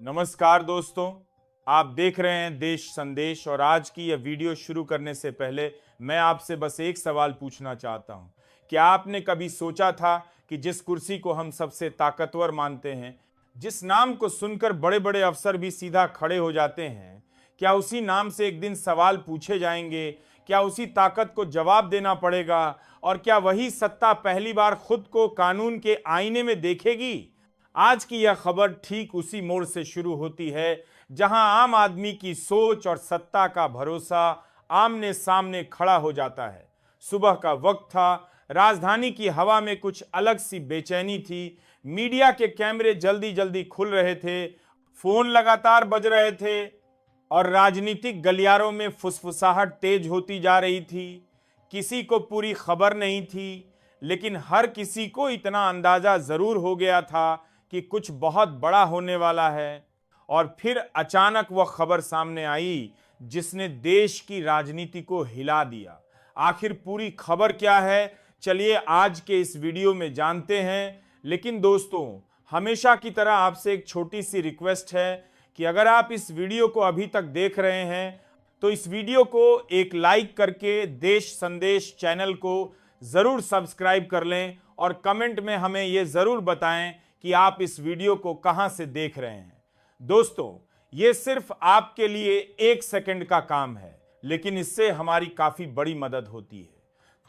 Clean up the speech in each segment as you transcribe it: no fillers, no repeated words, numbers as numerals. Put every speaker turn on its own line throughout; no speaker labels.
नमस्कार दोस्तों, आप देख रहे हैं देश संदेश। और आज की यह वीडियो शुरू करने से पहले मैं आपसे बस एक सवाल पूछना चाहता हूं। क्या आपने कभी सोचा था कि जिस कुर्सी को हम सबसे ताकतवर मानते हैं, जिस नाम को सुनकर बड़े बड़े अफसर भी सीधा खड़े हो जाते हैं, क्या उसी नाम से एक दिन सवाल पूछे जाएंगे? क्या उसी ताकत को जवाब देना पड़ेगा? और क्या वही सत्ता पहली बार खुद को कानून के आईने में देखेगी? आज की यह खबर ठीक उसी मोड़ से शुरू होती है जहां आम आदमी की सोच और सत्ता का भरोसा आमने सामने खड़ा हो जाता है। सुबह का वक्त था, राजधानी की हवा में कुछ अलग सी बेचैनी थी। मीडिया के कैमरे जल्दी जल्दी खुल रहे थे, फोन लगातार बज रहे थे और राजनीतिक गलियारों में फुसफुसाहट तेज होती जा रही थी। किसी को पूरी खबर नहीं थी, लेकिन हर किसी को इतना अंदाजा जरूर हो गया था कि कुछ बहुत बड़ा होने वाला है। और फिर अचानक वह खबर सामने आई जिसने देश की राजनीति को हिला दिया। आखिर पूरी खबर क्या है, चलिए आज के इस वीडियो में जानते हैं। लेकिन दोस्तों, हमेशा की तरह आपसे एक छोटी सी रिक्वेस्ट है कि अगर आप इस वीडियो को अभी तक देख रहे हैं तो इस वीडियो को एक लाइक करके देश संदेश चैनल को जरूर सब्सक्राइब कर लें और कमेंट में हमें यह जरूर बताएं कि आप इस वीडियो को कहां से देख रहे हैं। दोस्तों, ये सिर्फ आपके लिए एक सेकंड का काम है, लेकिन इससे हमारी काफी बड़ी मदद होती है।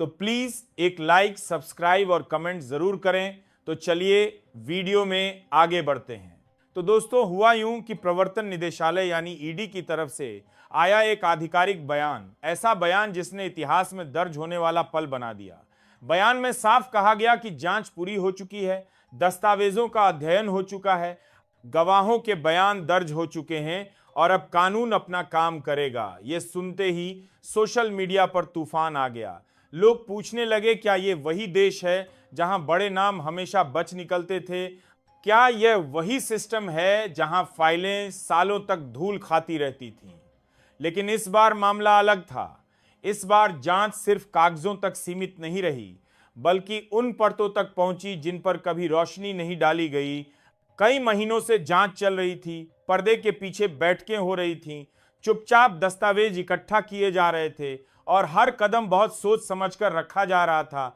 तो प्लीज एक लाइक, सब्सक्राइब और कमेंट जरूर करें। तो चलिए वीडियो में आगे बढ़ते हैं। तो दोस्तों, हुआ यूं कि प्रवर्तन निदेशालय यानी ईडी की तरफ से आया एक आधिकारिक बयान, ऐसा बयान जिसने इतिहास में दर्ज होने वाला पल बना दिया। बयान में साफ कहा गया कि जांच पूरी हो चुकी है, दस्तावेजों का अध्ययन हो चुका है, गवाहों के बयान दर्ज हो चुके हैं और अब कानून अपना काम करेगा। यह सुनते ही सोशल मीडिया पर तूफान आ गया। लोग पूछने लगे, क्या ये वही देश है जहां बड़े नाम हमेशा बच निकलते थे? क्या यह वही सिस्टम है जहां फाइलें सालों तक धूल खाती रहती थीं? लेकिन इस बार मामला अलग था। इस बार जांच सिर्फ कागजों तक सीमित नहीं रही, बल्कि उन परतों तक पहुंची जिन पर कभी रोशनी नहीं डाली गई। कई महीनों से जांच चल रही थी, पर्दे के पीछे बैठकें हो रही थीं, चुपचाप दस्तावेज इकट्ठा किए जा रहे थे और हर कदम बहुत सोच समझकर रखा जा रहा था,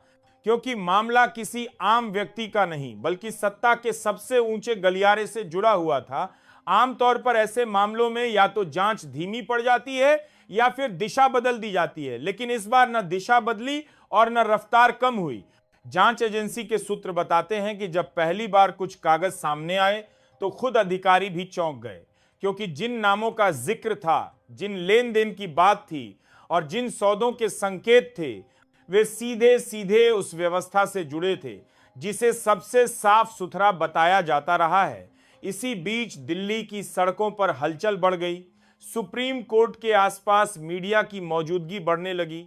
क्योंकि मामला किसी आम व्यक्ति का नहीं बल्कि सत्ता के सबसे ऊंचे गलियारे से जुड़ा हुआ था। आमतौर पर ऐसे मामलों में या तो जांच धीमी पड़ जाती है या फिर दिशा बदल दी जाती है, लेकिन इस बार न दिशा बदली और न रफ्तार कम हुई। जांच एजेंसी के सूत्र बताते हैं कि जब पहली बार कुछ कागज सामने आए तो खुद अधिकारी भी चौंक गए, क्योंकि जिन नामों का जिक्र था, जिन लेन देन की बात थी और जिन सौदों के संकेत थे, वे सीधे सीधे उस व्यवस्था से जुड़े थे जिसे सबसे साफ सुथरा बताया जाता रहा है। इसी बीच दिल्ली की सड़कों पर हलचल बढ़ गई। सुप्रीम कोर्ट के आसपास मीडिया की मौजूदगी बढ़ने लगी।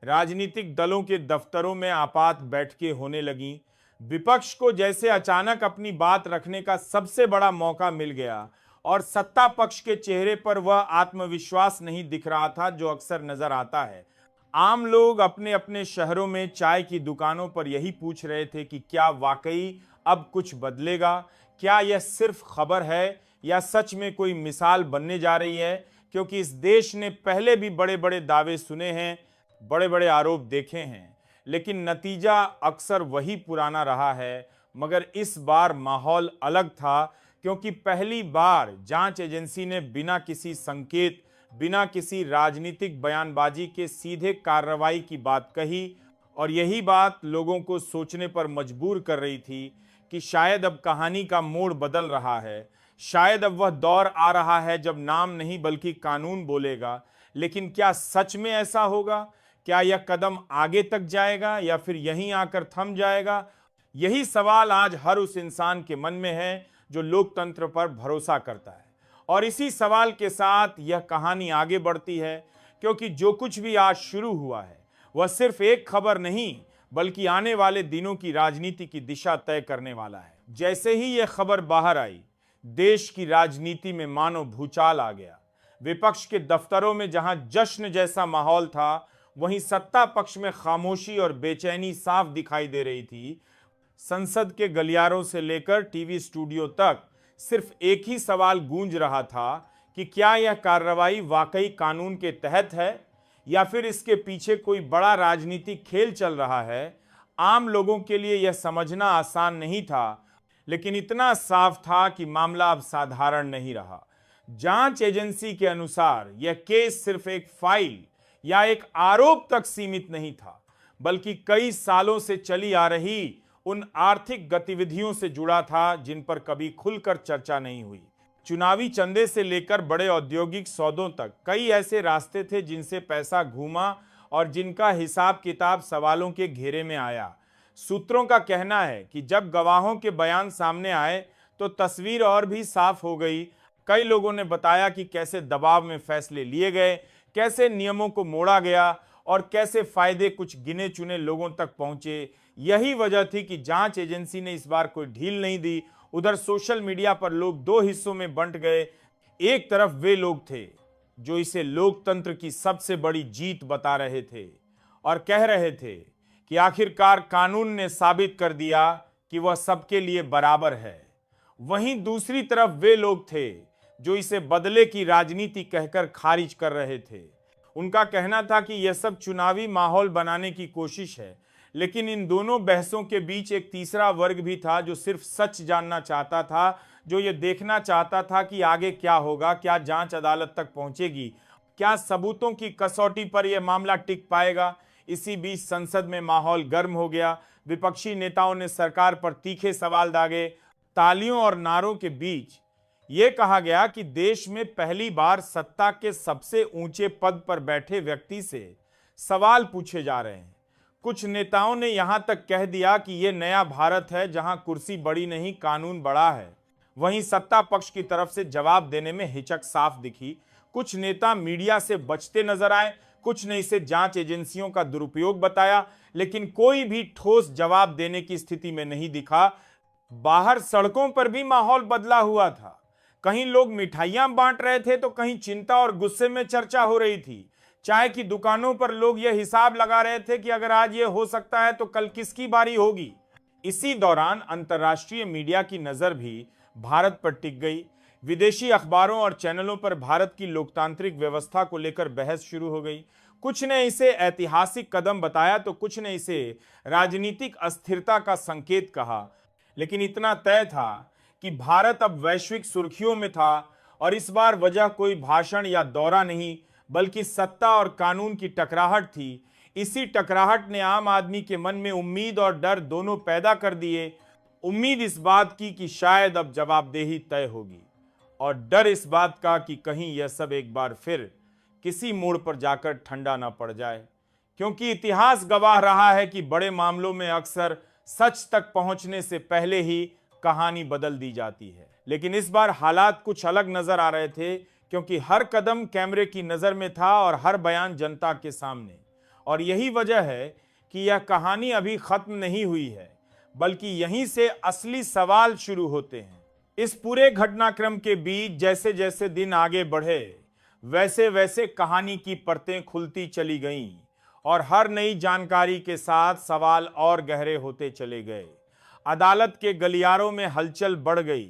राजनीतिक दलों के दफ्तरों में आपात बैठकें होने लगीं। विपक्ष को जैसे अचानक अपनी बात रखने का सबसे बड़ा मौका मिल गया और सत्ता पक्ष के चेहरे पर वह आत्मविश्वास नहीं दिख रहा था जो अक्सर नजर आता है। आम लोग अपने अपने शहरों में चाय की दुकानों पर यही पूछ रहे थे कि क्या वाकई अब कुछ बदलेगा? क्या यह सिर्फ खबर है या सच में कोई मिसाल बनने जा रही है? क्योंकि इस देश ने पहले भी बड़े बड़े दावे सुने हैं, बड़े बड़े आरोप देखे हैं, लेकिन नतीजा अक्सर वही पुराना रहा है। मगर इस बार माहौल अलग था, क्योंकि पहली बार जांच एजेंसी ने बिना किसी संकेत, बिना किसी राजनीतिक बयानबाजी के सीधे कार्रवाई की बात कही। और यही बात लोगों को सोचने पर मजबूर कर रही थी कि शायद अब कहानी का मोड़ बदल रहा है। शायद अब वह दौर आ रहा है जब नाम नहीं बल्कि कानून बोलेगा। लेकिन क्या सच में ऐसा होगा? क्या यह कदम आगे तक जाएगा या फिर यहीं आकर थम जाएगा? यही सवाल आज हर उस इंसान के मन में है जो लोकतंत्र पर भरोसा करता है। और इसी सवाल के साथ यह कहानी आगे बढ़ती है, क्योंकि जो कुछ भी आज शुरू हुआ है वह सिर्फ एक खबर नहीं बल्कि आने वाले दिनों की राजनीति की दिशा तय करने वाला है। जैसे ही यह खबर बाहर आई, देश की राजनीति में मानो भूचाल आ गया। विपक्ष के दफ्तरों में जहां जश्न जैसा माहौल था, वहीं सत्ता पक्ष में खामोशी और बेचैनी साफ दिखाई दे रही थी। संसद के गलियारों से लेकर टीवी स्टूडियो तक सिर्फ एक ही सवाल गूंज रहा था कि क्या यह कार्रवाई वाकई कानून के तहत है या फिर इसके पीछे कोई बड़ा राजनीतिक खेल चल रहा है। आम लोगों के लिए यह समझना आसान नहीं था, लेकिन इतना साफ था कि मामला अब साधारण नहीं रहा। जांच एजेंसी के अनुसार यह केस सिर्फ एक फाइल या एक आरोप तक सीमित नहीं था, बल्कि कई सालों से चली आ रही उन आर्थिक गतिविधियों से जुड़ा था जिन पर कभी खुलकर चर्चा नहीं हुई। चुनावी चंदे से लेकर बड़े औद्योगिक सौदों तक कई ऐसे रास्ते थे जिनसे पैसा घूमा और जिनका हिसाब किताब सवालों के घेरे में आया। सूत्रों का कहना है कि जब गवाहों के बयान सामने आए तो तस्वीर और भी साफ हो गई। कई लोगों ने बताया कि कैसे दबाव में फैसले लिए गए, कैसे नियमों को मोड़ा गया और कैसे फायदे कुछ गिने चुने लोगों तक पहुंचे। यही वजह थी कि जांच एजेंसी ने इस बार कोई ढील नहीं दी। उधर सोशल मीडिया पर लोग दो हिस्सों में बंट गए। एक तरफ वे लोग थे जो इसे लोकतंत्र की सबसे बड़ी जीत बता रहे थे और कह रहे थे कि आखिरकार कानून ने साबित कर दिया कि वह सबके लिए बराबर है। वहीं दूसरी तरफ वे लोग थे जो इसे बदले की राजनीति कहकर खारिज कर रहे थे। उनका कहना था कि यह सब चुनावी माहौल बनाने की कोशिश है, लेकिन इन दोनों बहसों के बीच एक तीसरा वर्ग भी था जो सिर्फ सच जानना चाहता था, जो ये देखना चाहता था कि आगे क्या होगा, क्या जांच अदालत तक पहुंचेगी, क्या सबूतों की कसौटी पर यह मामला टिक पाएगा। इसी बीच संसद में माहौल गर्म हो गया। विपक्षी नेताओं ने सरकार पर तीखे सवाल दागे। तालियों और नारों के बीच यह कहा गया कि देश में पहली बार सत्ता के सबसे ऊंचे पद पर बैठे व्यक्ति से सवाल पूछे जा रहे हैं। कुछ नेताओं ने यहां तक कह दिया कि यह नया भारत है जहां कुर्सी बड़ी नहीं, कानून बड़ा है। वहीं सत्ता पक्ष की तरफ से जवाब देने में हिचक साफ दिखी। कुछ नेता मीडिया से बचते नजर आए, कुछ ने इसे जांच एजेंसियों का दुरुपयोग बताया, लेकिन कोई भी ठोस जवाब देने की स्थिति में नहीं दिखा। बाहर सड़कों पर भी माहौल बदला हुआ था। कहीं लोग मिठाइयां बांट रहे थे तो कहीं चिंता और गुस्से में चर्चा हो रही थी। चाय की दुकानों पर लोग यह हिसाब लगा रहे थे कि अगर आज यह हो सकता है तो कल किसकी बारी होगी। इसी दौरान अंतर्राष्ट्रीय मीडिया की नजर भी भारत पर टिक गई। विदेशी अखबारों और चैनलों पर भारत की लोकतांत्रिक व्यवस्था को लेकर बहस शुरू हो गई। कुछ ने इसे ऐतिहासिक कदम बताया तो कुछ ने इसे राजनीतिक अस्थिरता का संकेत कहा, लेकिन इतना तय था कि भारत अब वैश्विक सुर्खियों में था और इस बार वजह कोई भाषण या दौरा नहीं, बल्कि सत्ता और कानून की टकराहट थी। इसी टकराहट ने आम आदमी के मन में उम्मीद और डर दोनों पैदा कर दिए। उम्मीद इस बात की कि शायद अब जवाबदेही तय होगी, और डर इस बात का कि कहीं यह सब एक बार फिर किसी मोड़ पर जाकर ठंडा ना पड़ जाए, क्योंकि इतिहास गवाह रहा है कि बड़े मामलों में अक्सर सच तक पहुंचने से पहले ही कहानी बदल दी जाती है। लेकिन इस बार हालात कुछ अलग नजर आ रहे थे, क्योंकि हर कदम कैमरे की नजर में था और हर बयान जनता के सामने। और यही वजह है कि यह कहानी अभी खत्म नहीं हुई है, बल्कि यहीं से असली सवाल शुरू होते हैं। इस पूरे घटनाक्रम के बीच जैसे जैसे दिन आगे बढ़े, वैसे वैसे कहानी की परतें खुलती चली गईं और हर नई जानकारी के साथ सवाल और गहरे होते चले गए। अदालत के गलियारों में हलचल बढ़ गई,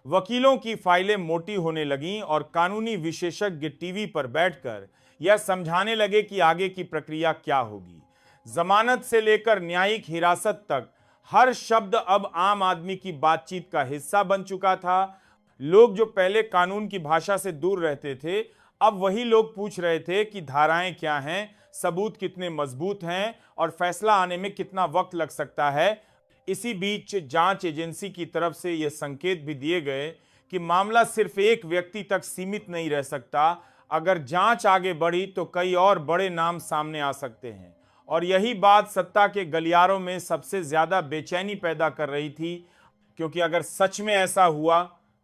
वकीलों की फाइलें मोटी होने लगीं और कानूनी विशेषज्ञ टीवी पर बैठकर यह समझाने लगे कि आगे की प्रक्रिया क्या होगी। जमानत से लेकर न्यायिक हिरासत तक हर शब्द अब आम आदमी की बातचीत का हिस्सा बन चुका था। लोग जो पहले कानून की भाषा से दूर रहते थे, अब वही लोग पूछ रहे थे कि धाराएं क्या हैं, सबूत कितने मजबूत हैं और फैसला आने में कितना वक्त लग सकता है। इसी बीच जांच एजेंसी की तरफ से यह संकेत भी दिए गए कि मामला सिर्फ एक व्यक्ति तक सीमित नहीं रह सकता। अगर जांच आगे बढ़ी तो कई और बड़े नाम सामने आ सकते हैं। और यही बात सत्ता के गलियारों में सबसे ज्यादा बेचैनी पैदा कर रही थी, क्योंकि अगर सच में ऐसा हुआ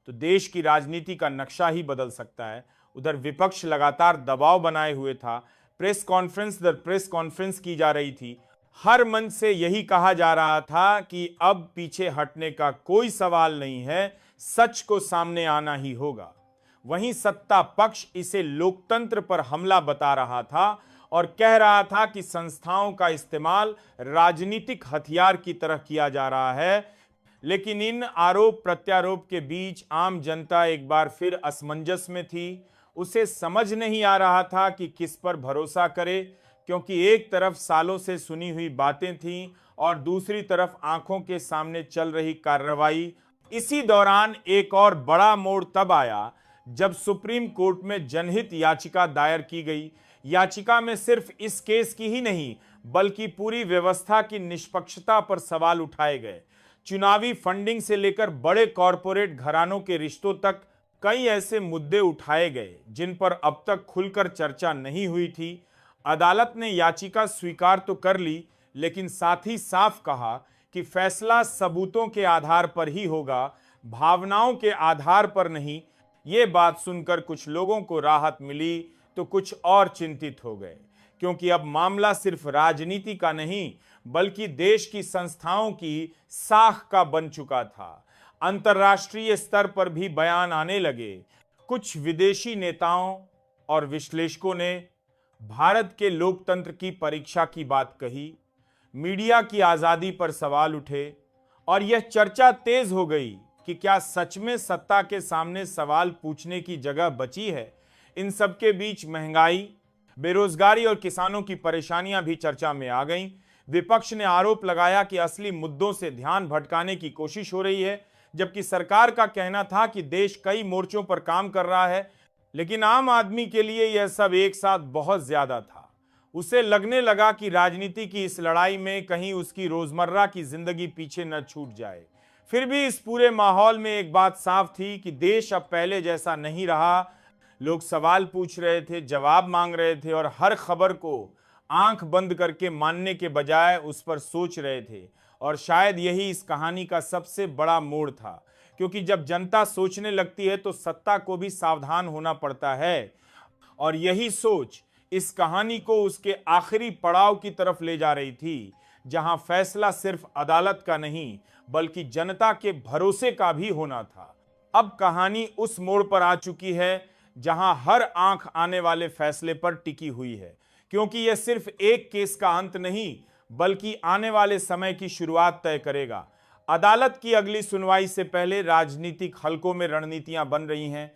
तो देश की राजनीति का नक्शा ही बदल सकता है। उधर विपक्ष लगातार दबाव बनाए हुए था। प्रेस कॉन्फ्रेंस दर प्रेस कॉन्फ्रेंस की जा रही थी। हर मंच से यही कहा जा रहा था कि अब पीछे हटने का कोई सवाल नहीं है, सच को सामने आना ही होगा। वहीं सत्ता पक्ष इसे लोकतंत्र पर हमला बता रहा था और कह रहा था कि संस्थाओं का इस्तेमाल राजनीतिक हथियार की तरह किया जा रहा है। लेकिन इन आरोप प्रत्यारोप के बीच आम जनता एक बार फिर असमंजस में थी। उसे समझ नहीं आ रहा था कि किस पर भरोसा करे, क्योंकि एक तरफ सालों से सुनी हुई बातें थीं और दूसरी तरफ आंखों के सामने चल रही कार्रवाई। इसी दौरान एक और बड़ा मोड़ तब आया जब सुप्रीम कोर्ट में जनहित याचिका दायर की गई। याचिका में सिर्फ इस केस की ही नहीं बल्कि पूरी व्यवस्था की निष्पक्षता पर सवाल उठाए गए। चुनावी फंडिंग से लेकर बड़े कॉरपोरेट घरानों के रिश्तों तक कई ऐसे मुद्दे उठाए गए जिन पर अब तक खुलकर चर्चा नहीं हुई थी। अदालत ने याचिका स्वीकार तो कर ली, लेकिन साथ ही साफ कहा कि फैसला सबूतों के आधार पर ही होगा, भावनाओं के आधार पर नहीं। ये बात सुनकर कुछ लोगों को राहत मिली तो कुछ और चिंतित हो गए, क्योंकि अब मामला सिर्फ राजनीति का नहीं बल्कि देश की संस्थाओं की साख का बन चुका था। अंतर्राष्ट्रीय स्तर पर भी बयान आने लगे। कुछ विदेशी नेताओं और विश्लेषकों ने भारत के लोकतंत्र की परीक्षा की बात कही, मीडिया की आजादी पर सवाल उठे और यह चर्चा तेज हो गई कि क्या सच में सत्ता के सामने सवाल पूछने की जगह बची है। इन सबके बीच महंगाई, बेरोजगारी और किसानों की परेशानियां भी चर्चा में आ गईं। विपक्ष ने आरोप लगाया कि असली मुद्दों से ध्यान भटकाने की कोशिश हो रही है, जबकि सरकार का कहना था कि देश कई मोर्चों पर काम कर रहा है। लेकिन आम आदमी के लिए यह सब एक साथ बहुत ज्यादा था। उसे लगने लगा कि राजनीति की इस लड़ाई में कहीं उसकी रोजमर्रा की जिंदगी पीछे न छूट जाए। फिर भी इस पूरे माहौल में एक बात साफ थी कि देश अब पहले जैसा नहीं रहा। लोग सवाल पूछ रहे थे, जवाब मांग रहे थे और हर खबर को आंख बंद करके मानने के बजाय उस पर सोच रहे थे। और शायद यही इस कहानी का सबसे बड़ा मोड़ था, क्योंकि जब जनता सोचने लगती है तो सत्ता को भी सावधान होना पड़ता है। और यही सोच इस कहानी को उसके आखिरी पड़ाव की तरफ ले जा रही थी, जहां फैसला सिर्फ अदालत का नहीं बल्कि जनता के भरोसे का भी होना था। अब कहानी उस मोड़ पर आ चुकी है जहां हर आंख आने वाले फैसले पर टिकी हुई है, क्योंकि यह सिर्फ एक केस का अंत नहीं बल्कि आने वाले समय की शुरुआत तय करेगा। अदालत की अगली सुनवाई से पहले राजनीतिक हलकों में रणनीतियां बन रही हैं,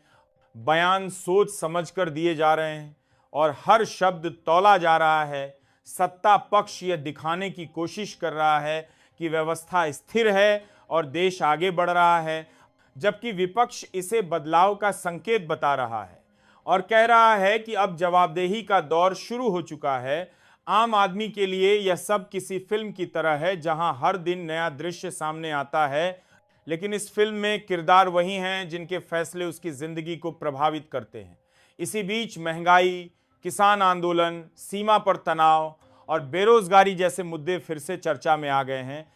बयान सोच समझकर दिए जा रहे हैं और हर शब्द तौला जा रहा है। सत्ता पक्ष यह दिखाने की कोशिश कर रहा है कि व्यवस्था स्थिर है और देश आगे बढ़ रहा है, जबकि विपक्ष इसे बदलाव का संकेत बता रहा है और कह रहा है कि अब जवाबदेही का दौर शुरू हो चुका है। आम आदमी के लिए यह सब किसी फिल्म की तरह है जहां हर दिन नया दृश्य सामने आता है, लेकिन इस फिल्म में किरदार वही हैं जिनके फैसले उसकी जिंदगी को प्रभावित करते हैं। इसी बीच महंगाई, किसान आंदोलन, सीमा पर तनाव और बेरोजगारी जैसे मुद्दे फिर से चर्चा में आ गए हैं।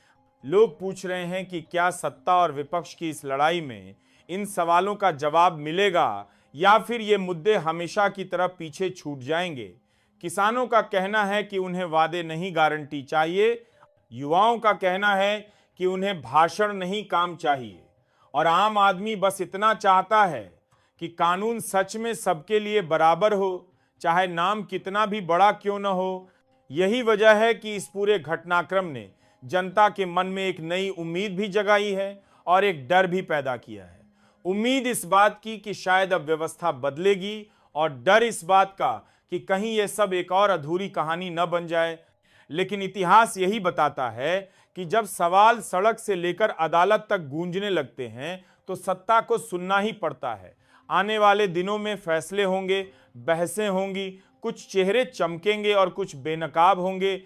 लोग पूछ रहे हैं कि क्या सत्ता और विपक्ष की इस लड़ाई में इन सवालों का जवाब मिलेगा या फिर ये मुद्दे हमेशा की तरह पीछे छूट जाएंगे। किसानों का कहना है कि उन्हें वादे नहीं गारंटी चाहिए, युवाओं का कहना है कि उन्हें भाषण नहीं काम चाहिए, और आम आदमी बस इतना चाहता है कि कानून सच में सबके लिए बराबर हो, चाहे नाम कितना भी बड़ा क्यों न हो। यही वजह है कि इस पूरे घटनाक्रम ने जनता के मन में एक नई उम्मीद भी जगाई है और एक डर भी पैदा किया है। उम्मीद इस बात की कि शायद अब व्यवस्था बदलेगी, और डर इस बात का कि कहीं यह सब एक और अधूरी कहानी न बन जाए। लेकिन इतिहास यही बताता है कि जब सवाल सड़क से लेकर अदालत तक गूंजने लगते हैं तो सत्ता को सुनना ही पड़ता है। आने वाले दिनों में फैसले होंगे, बहसें होंगी, कुछ चेहरे चमकेंगे और कुछ बेनकाब होंगे,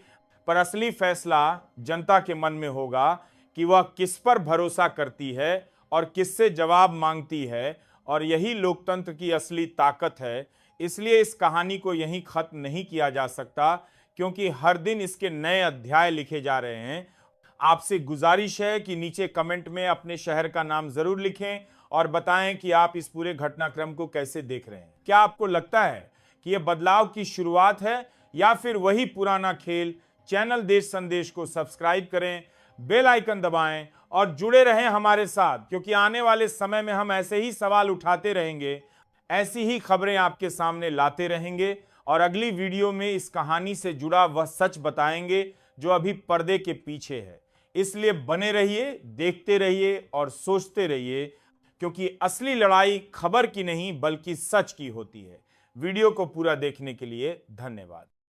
पर असली फैसला जनता के मन में होगा कि वह किस पर भरोसा करती है और किससे जवाब मांगती है। और यही लोकतंत्र की असली ताकत है। इसलिए इस कहानी को यहीं खत्म नहीं किया जा सकता, क्योंकि हर दिन इसके नए अध्याय लिखे जा रहे हैं। आपसे गुजारिश है कि नीचे कमेंट में अपने शहर का नाम जरूर लिखें और बताएं कि आप इस पूरे घटनाक्रम को कैसे देख रहे हैं। क्या आपको लगता है कि यह बदलाव की शुरुआत है या फिर वही पुराना खेल? चैनल देश संदेश को सब्सक्राइब करें, बेल आइकन दबाएं और जुड़े रहें हमारे साथ, क्योंकि आने वाले समय में हम ऐसे ही सवाल उठाते रहेंगे, ऐसी ही खबरें आपके सामने लाते रहेंगे और अगली वीडियो में इस कहानी से जुड़ा वह सच बताएंगे जो अभी पर्दे के पीछे है। इसलिए बने रहिए, देखते रहिए और सोचते रहिए, क्योंकि असली लड़ाई खबर की नहीं बल्कि सच की होती है। वीडियो को पूरा देखने के लिए धन्यवाद।